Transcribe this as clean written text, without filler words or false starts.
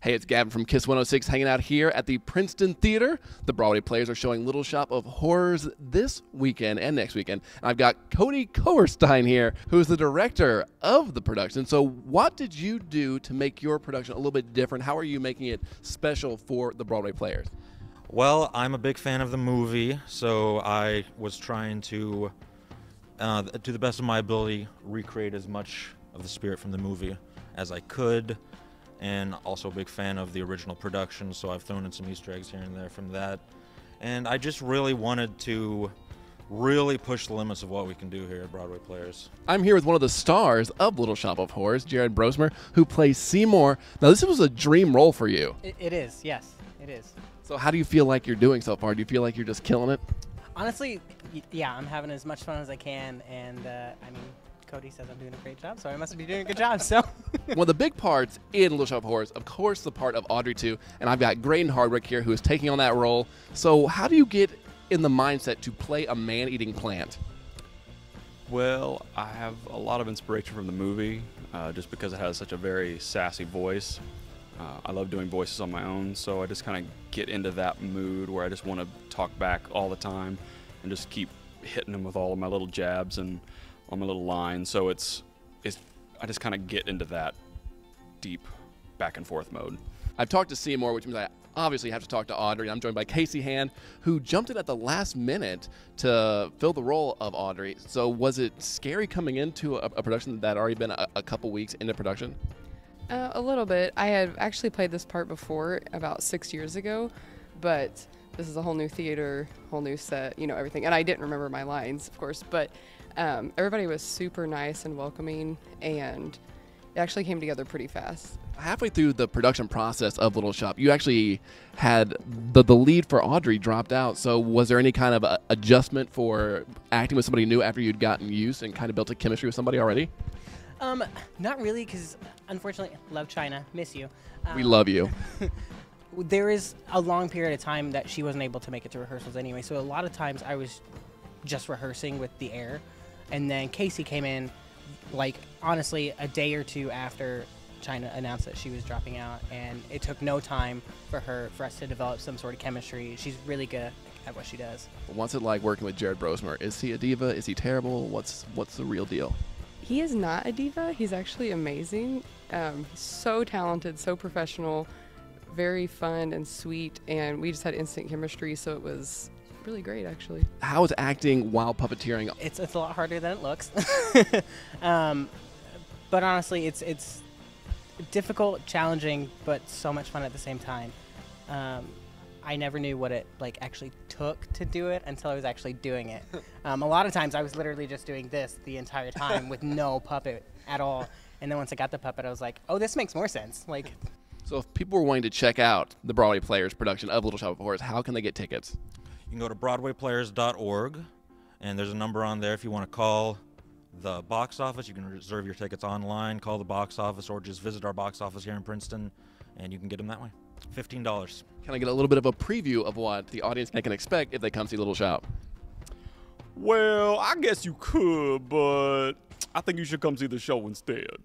Hey, it's Gavin from Kiss 106 hanging out here at the Princeton Theater. The Broadway Players are showing Little Shop of Horrors this weekend and next weekend. And I've got Cody Coerstein here, who is the director of the production. So what did you do to make your production a little bit different? How are you making it special for the Broadway Players? Well, I'm a big fan of the movie, so I was trying to the best of my ability, recreate as much of the spirit from the movie as I could. And also a big fan of the original production, so I've thrown in some Easter eggs here and there from that. And I just really wanted to push the limits of what we can do here at Broadway Players. I'm here with one of the stars of Little Shop of Horrors, Jared Brosmer, who plays Seymour. Now, this was a dream role for you. It is, yes, it is. So how do you feel like you're doing so far? Do you feel like you're just killing it? Honestly, yeah, I'm having as much fun as I can, and I mean, Cody says I'm doing a great job, so I must be doing a good job. So, one of the big parts in Little Shop of Horrors, of course, the part of Audrey too, and I've got Graydon Hardwick here who is taking on that role. So how do you get in the mindset to play a man-eating plant? Well, I have a lot of inspiration from the movie, just because it has such a very sassy voice. I love doing voices on my own, so I just kind of get into that mood where I just want to talk back all the time and just keep hitting them with all of my little jabs and on my little lines. So I just kind of get into that deep back and forth mode. I've talked to Seymour, which means I obviously have to talk to Audrey. I'm joined by Casey Hand, who jumped in at the last minute to fill the role of Audrey. So was it scary coming into a production that had already been a couple weeks into production? A little bit. I had actually played this part before about 6 years ago, but this is a whole new theater, whole new set, you know, everything. And I didn't remember my lines, of course, but everybody was super nice and welcoming, and it actually came together pretty fast. Halfway through the production process of Little Shop, you actually had the lead for Audrey dropped out. So was there any kind of adjustment for acting with somebody new after you'd gotten used and kind of built a chemistry with somebody already? not really, because unfortunately, love China, miss you. We love you. There is a long period of time that she wasn't able to make it to rehearsals anyway, so a lot of times I was just rehearsing with the air, and then Casey came in, like, honestly, a day or two after China announced that she was dropping out, and it took no time for us to develop some sort of chemistry. She's really good at what she does. What's it like working with Jared Brosmer? Is he a diva? Is he terrible? What's the real deal? He is not a diva. He's actually amazing. So talented, so professional, very fun and sweet, and we just had instant chemistry, so it was really great, actually. How is acting while puppeteering? It's a lot harder than it looks. But honestly, it's difficult, challenging, but so much fun at the same time. I never knew what it actually took to do it until I was actually doing it. A lot of times I was literally just doing this the entire time with no puppet at all. And then once I got the puppet, I was like, oh, this makes more sense. So if people were wanting to check out the Broadway Players production of Little Shop of Horrors, how can they get tickets? You can go to broadwayplayers.org, and there's a number on there if you want to call the box office. You can reserve your tickets online, call the box office, or just visit our box office here in Princeton, and you can get them that way. $15. Can I get a little bit of a preview of what the audience can expect if they come see Little Shop? Well, I guess you could, but I think you should come see the show instead.